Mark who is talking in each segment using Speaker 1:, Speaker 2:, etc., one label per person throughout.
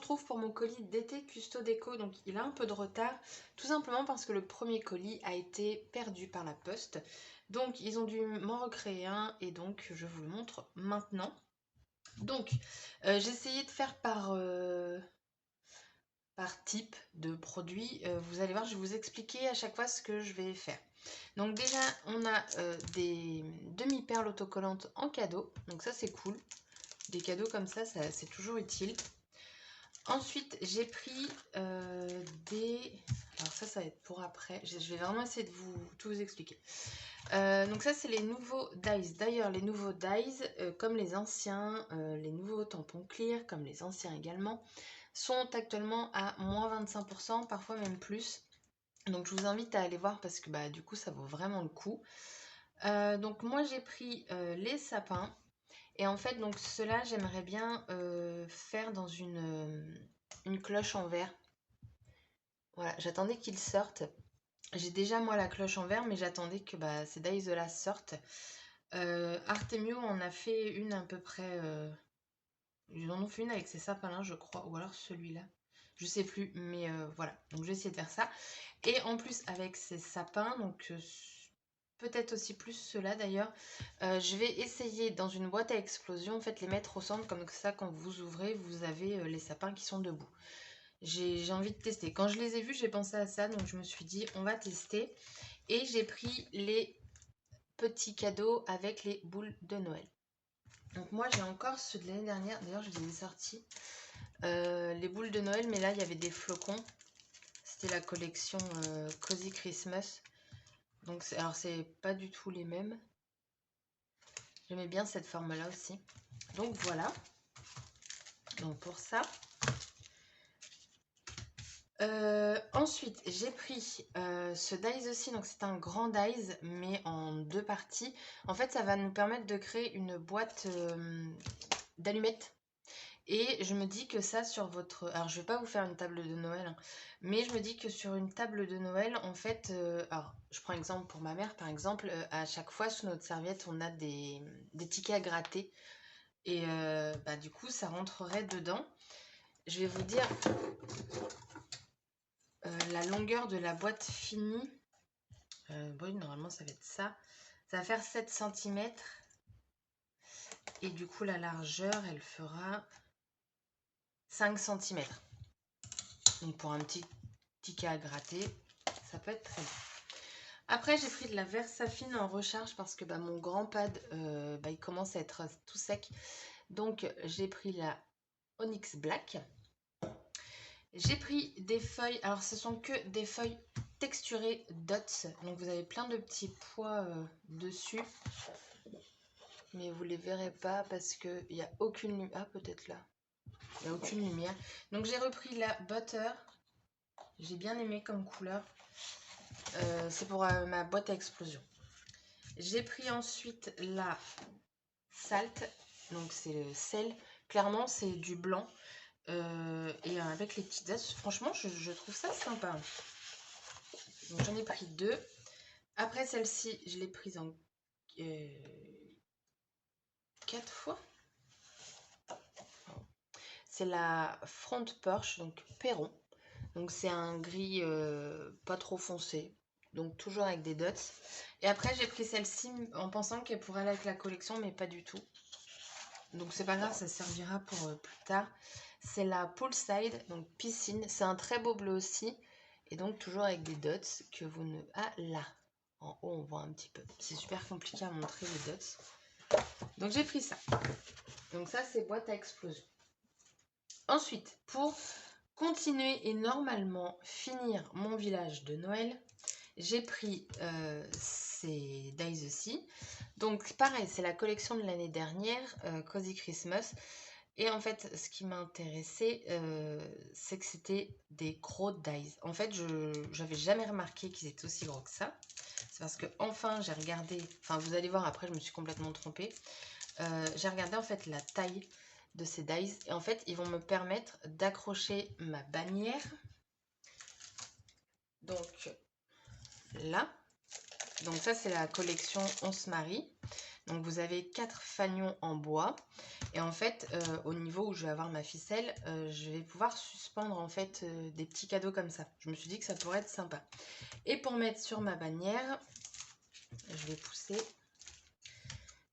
Speaker 1: retrouve pour mon colis d'été Custo Déco. Donc il a un peu de retard, tout simplement parce que le premier colis a été perdu par la poste. Donc ils ont dû m'en recréer un et donc je vous le montre maintenant. Donc j'ai essayé de faire par type de produit. Vous allez voir, je vais vous expliquer à chaque fois ce que je vais faire. Donc déjà, on a des demi-perles autocollantes en cadeau. Donc ça, c'est cool. Des cadeaux comme ça c'est toujours utile. Ensuite, j'ai pris des... Alors ça va être pour après. Je vais vraiment essayer de tout vous expliquer. Donc ça, c'est les nouveaux Dies. D'ailleurs, les nouveaux Dies, comme les anciens, les nouveaux tampons clear, comme les anciens également, sont actuellement à moins 25%, parfois même plus. Donc je vous invite à aller voir parce que bah, du coup, ça vaut vraiment le coup. Donc moi, j'ai pris les sapins. Et en fait, donc cela, j'aimerais bien faire dans une cloche en verre. Voilà, j'attendais qu'ils sortent. J'ai déjà moi la cloche en verre, mais j'attendais que ces Daisola sortent. Artemio en a fait une à peu près. Ils en ont fait une avec ces sapins-là, je crois, ou alors celui-là. Je sais plus, mais voilà. Donc je vais essayer de faire ça. Et en plus, avec ces sapins, donc peut-être aussi plus ceux-là d'ailleurs, je vais essayer dans une boîte à explosion, en fait, les mettre au centre, comme ça, quand vous ouvrez, vous avez les sapins qui sont debout. J'ai envie de tester. Quand je les ai vus, j'ai pensé à ça, donc je me suis dit, on va tester. Et j'ai pris les petits cadeaux avec les boules de Noël. Donc moi, j'ai encore ceux de l'année dernière. D'ailleurs, je les ai sortis. Les boules de Noël, mais là, il y avait des flocons. C'était la collection Cozy Christmas. Donc, alors, c'est pas du tout les mêmes. J'aimais bien cette forme-là aussi. Donc, voilà. Donc, pour ça... ensuite, j'ai pris ce dies aussi, donc c'est un grand dies, mais en deux parties. En fait, ça va nous permettre de créer une boîte d'allumettes. Et je me dis que ça sur votre... Alors, je vais pas vous faire une table de Noël, hein, mais je me dis que sur une table de Noël, en fait... alors, je prends exemple pour ma mère, par exemple, à chaque fois, sous notre serviette, on a des tickets à gratter. Et du coup, ça rentrerait dedans. Je vais vous dire... la longueur de la boîte finie, bon, normalement ça va être ça. Ça va faire 7 cm. Et du coup, la largeur, elle fera 5 cm. Donc pour un petit ticket à gratter, ça peut être très bien. Après, j'ai pris de la Versafine en recharge parce que mon grand pad, il commence à être tout sec. Donc j'ai pris la Onyx Black. J'ai pris des feuilles, alors ce sont que des feuilles texturées dots, donc vous avez plein de petits pois dessus, mais vous les verrez pas parce qu'il n'y a aucune lumière. Ah, peut-être là, il n'y a aucune lumière. Donc j'ai repris la Butter, j'ai bien aimé comme couleur, c'est pour ma boîte à explosion. J'ai pris ensuite la Salt, donc c'est le sel, clairement c'est du blanc. Et avec les petites as, franchement je trouve ça sympa. Donc j'en ai pris deux. Après celle-ci, je l'ai prise en 4 fois. C'est la Front Porch, donc Perron. Donc c'est un gris pas trop foncé. Donc toujours avec des dots. Et après j'ai pris celle-ci en pensant qu'elle pourrait aller avec la collection, mais pas du tout. Donc c'est pas grave, ça servira pour plus tard. C'est la Poolside, donc piscine. C'est un très beau bleu aussi. Et donc toujours avec des dots que vous ne... Ah là, en haut on voit un petit peu. C'est super compliqué à montrer les dots. Donc j'ai pris ça. Donc ça c'est boîte à explosion. Ensuite, pour continuer et normalement finir mon village de Noël, j'ai pris ces dies aussi. Donc pareil, c'est la collection de l'année dernière, Cozy Christmas. Et en fait, ce qui m'a intéressé, c'est que c'était des gros dies. En fait, je n'avais jamais remarqué qu'ils étaient aussi gros que ça. C'est parce que enfin j'ai regardé, enfin vous allez voir après, je me suis complètement trompée. J'ai regardé en fait la taille de ces dies et en fait ils vont me permettre d'accrocher ma bannière. Donc là, donc ça c'est la collection On se marie. Donc vous avez 4 fanions en bois. Et en fait, au niveau où je vais avoir ma ficelle, je vais pouvoir suspendre en fait des petits cadeaux comme ça. Je me suis dit que ça pourrait être sympa. Et pour mettre sur ma bannière, je vais pousser.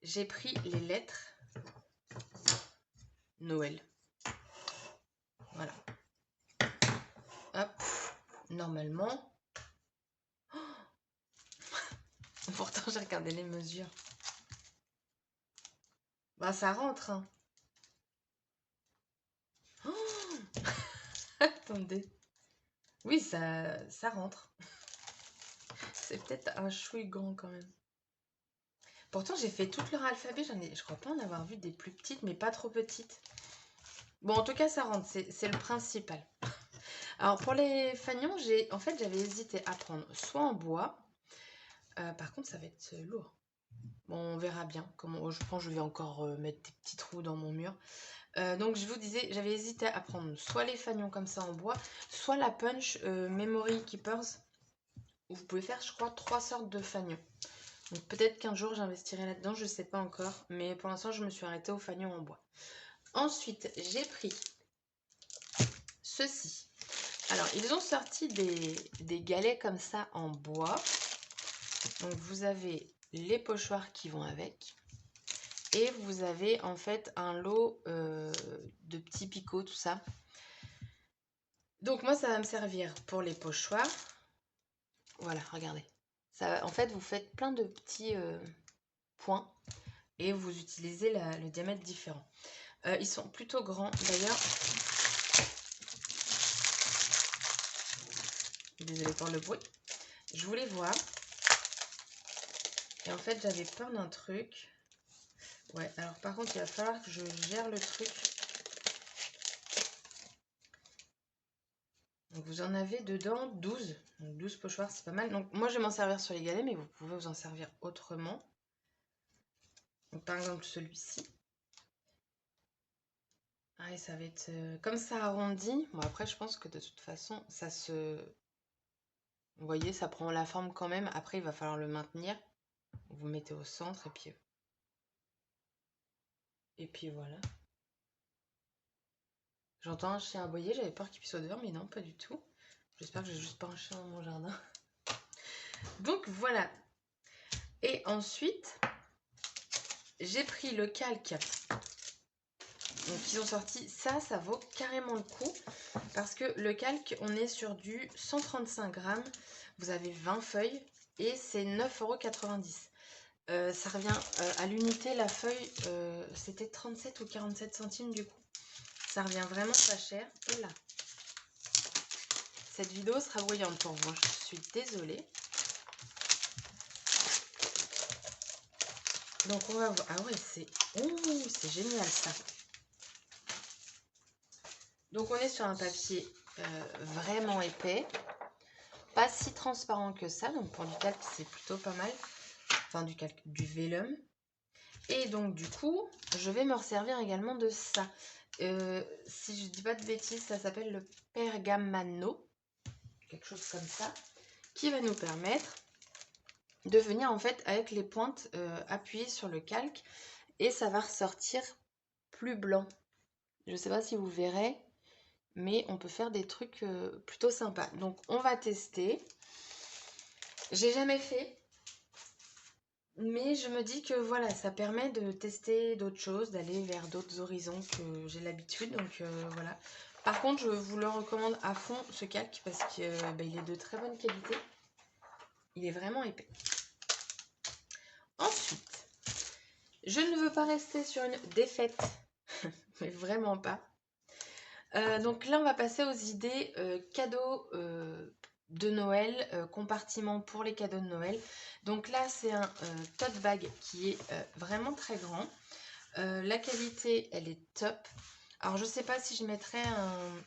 Speaker 1: J'ai pris les lettres Noël. Voilà. Hop. Normalement. Pourtant, j'ai regardé les mesures. Bah, ça rentre, hein. Oh attendez. Oui, ça rentre. C'est peut-être un chouï grand quand même. Pourtant, j'ai fait tout leur alphabet. Je crois pas en avoir vu des plus petites, mais pas trop petites. Bon, en tout cas, ça rentre. C'est le principal. Alors, pour les fanions, en fait, j'avais hésité à prendre soit en bois. Par contre, ça va être lourd. Bon, on verra bien. Je pense que je vais encore mettre des petits trous dans mon mur. Donc, je vous disais, j'avais hésité à prendre soit les fanions comme ça en bois, soit la Punch Memory Keepers. Où vous pouvez faire, je crois, 3 sortes de fanions. Donc, peut-être qu'un jour, j'investirai là-dedans. Je ne sais pas encore. Mais pour l'instant, je me suis arrêtée aux fanions en bois. Ensuite, j'ai pris ceci. Alors, ils ont sorti des galets comme ça en bois. Donc, vous avez les pochoirs qui vont avec. Et vous avez en fait un lot de petits picots, tout ça. Donc, moi, ça va me servir pour les pochoirs. Voilà, regardez. Ça, en fait, vous faites plein de petits points et vous utilisez le diamètre différent. Ils sont plutôt grands d'ailleurs. Désolée pour le bruit. Je voulais voir. Et en fait, j'avais peur d'un truc. Ouais, alors par contre, il va falloir que je gère le truc. Donc, vous en avez dedans 12. Donc, 12 pochoirs, c'est pas mal. Donc, moi, je vais m'en servir sur les galets, mais vous pouvez vous en servir autrement. Donc, par exemple, celui-ci. Ah, et ça va être comme ça arrondi. Bon, après, je pense que de toute façon, ça se... Vous voyez, ça prend la forme quand même. Après, il va falloir le maintenir. Vous mettez au centre et puis voilà. J'entends un chien aboyer. J'avais peur qu'il puisse au dehors, mais non, pas du tout. J'espère que j'ai juste pas un chien dans mon jardin. Donc, voilà. Et ensuite, j'ai pris le calque. Donc, ils ont sorti ça, ça vaut carrément le coup. Parce que le calque, on est sur du 135 grammes. Vous avez 20 feuilles et c'est 9,90 €. Ça revient à l'unité, la feuille, c'était 37 ou 47 centimes du coup. Ça revient vraiment pas cher. Et là, cette vidéo sera bruyante pour moi, je suis désolée. Donc on va voir. Ah ouais, c'est génial ça. Donc on est sur un papier vraiment épais. Pas si transparent que ça. Donc pour du calque, c'est plutôt pas mal. Enfin du calque, du vélum. Et donc du coup, je vais me resservir également de ça. Si je dis pas de bêtises, ça s'appelle le Pergamano. Quelque chose comme ça. Qui va nous permettre de venir en fait avec les pointes appuyées sur le calque. Et ça va ressortir plus blanc. Je ne sais pas si vous verrez, mais on peut faire des trucs plutôt sympas. Donc on va tester. J'ai jamais fait, mais je me dis que voilà, ça permet de tester d'autres choses, d'aller vers d'autres horizons que j'ai l'habitude. Donc voilà. Par contre, je vous le recommande à fond ce calque parce qu'il est de très bonne qualité. Il est vraiment épais. Ensuite, je ne veux pas rester sur une défaite, mais vraiment pas. Donc là, on va passer aux idées cadeaux de Noël, compartiment pour les cadeaux de Noël. Donc là, c'est un tote bag qui est vraiment très grand. La qualité, elle est top. Alors, je sais pas si je mettrais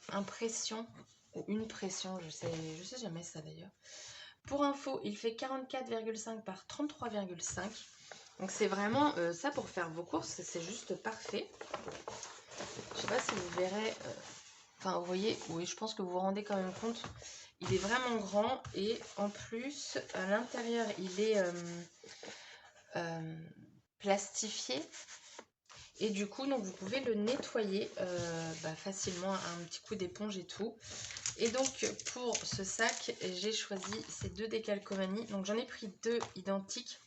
Speaker 1: un pression ou une pression, je sais jamais ça d'ailleurs. Pour info, il fait 44,5 par 33,5. Donc c'est vraiment ça pour faire vos courses, c'est juste parfait. Je sais pas si vous verrez, enfin vous voyez, oui je pense que vous vous rendez quand même compte. Il est vraiment grand et en plus à l'intérieur il est plastifié. Et du coup, donc vous pouvez le nettoyer facilement, un petit coup d'éponge et tout. Et donc pour ce sac, j'ai choisi ces deux décalcomanies. Donc j'en ai pris deux identiques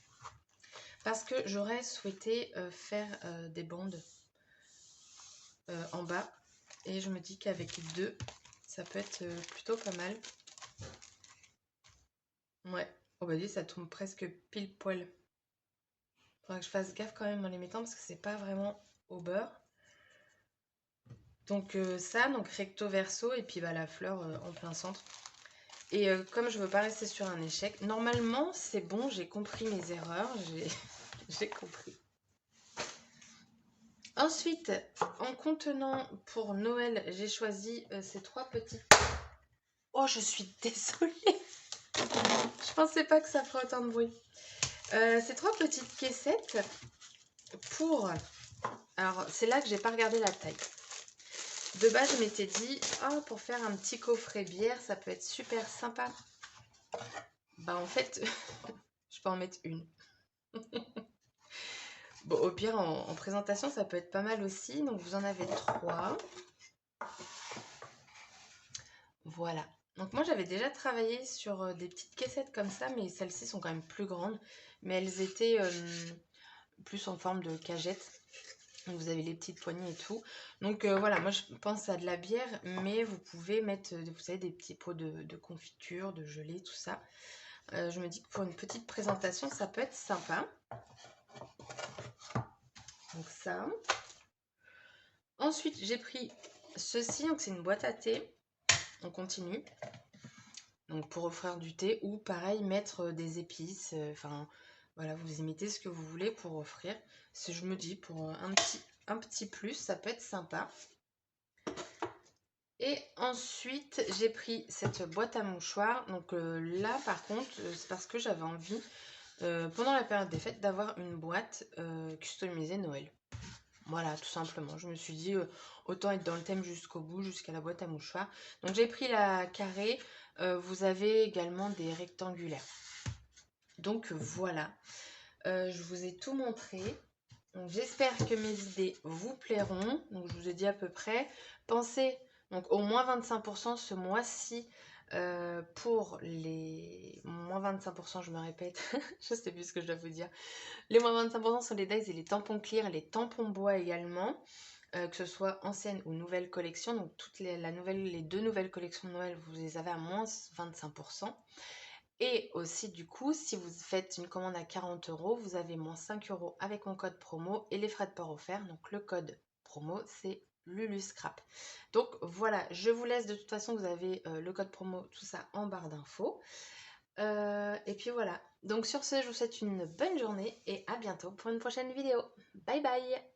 Speaker 1: parce que j'aurais souhaité faire des bandes en bas. Et je me dis qu'avec deux, ça peut être plutôt pas mal. Ouais, oh bah dis, ça tombe presque pile poil. Faudra que je fasse gaffe quand même en les mettant parce que c'est pas vraiment au beurre. Donc ça, donc recto verso et puis bah, la fleur en plein centre. Et comme je veux pas rester sur un échec, normalement c'est bon, j'ai compris mes erreurs, j'ai compris. Ensuite, en contenant pour Noël, j'ai choisi ces trois petits... Oh, je suis désolée. Je pensais pas que ça ferait autant de bruit. Ces trois petites caissettes pour... Alors, c'est là que j'ai pas regardé la taille. De base, je m'étais dit, oh, pour faire un petit coffret bière, ça peut être super sympa. Bah, en fait, je peux en mettre une. Bon, au pire, en présentation, ça peut être pas mal aussi. Donc, vous en avez trois. Voilà. Donc, moi, j'avais déjà travaillé sur des petites caissettes comme ça, mais celles-ci sont quand même plus grandes. Mais elles étaient plus en forme de cagette. Donc, vous avez les petites poignées et tout. Donc, voilà, moi, je pense à de la bière, mais vous pouvez mettre, vous savez, des petits pots de confiture, de gelée, tout ça. Je me dis que pour une petite présentation, ça peut être sympa. Donc, ça... Ensuite, j'ai pris ceci, donc c'est une boîte à thé. On continue. Donc pour offrir du thé ou pareil, mettre des épices. Enfin, voilà, vous y mettez ce que vous voulez pour offrir. Si je me dis, pour un petit plus, ça peut être sympa. Et ensuite, j'ai pris cette boîte à mouchoirs. Donc là, par contre, c'est parce que j'avais envie, pendant la période des fêtes, d'avoir une boîte customisée Noël. Voilà, tout simplement. Je me suis dit, autant être dans le thème jusqu'au bout, jusqu'à la boîte à mouchoirs. Donc, j'ai pris la carrée. Vous avez également des rectangulaires. Donc, voilà. Je vous ai tout montré. J'espère que mes idées vous plairont. Donc, je vous ai dit à peu près. Pensez donc au moins 25% ce mois-ci. Pour les moins 25%, je me répète, je sais plus ce que je dois vous dire. Les moins 25% sont les dies et les tampons clear, les tampons bois également, que ce soit ancienne ou nouvelle collection. Donc les deux nouvelles collections de Noël, vous les avez à moins 25%. Et aussi du coup, si vous faites une commande à 40 €, vous avez moins 5 € avec mon code promo et les frais de port offerts. Donc le code promo, c'est LuluScrap. Donc voilà, je vous laisse, de toute façon, vous avez le code promo, tout ça en barre d'infos. Et puis voilà. Donc sur ce, je vous souhaite une bonne journée et à bientôt pour une prochaine vidéo. Bye bye!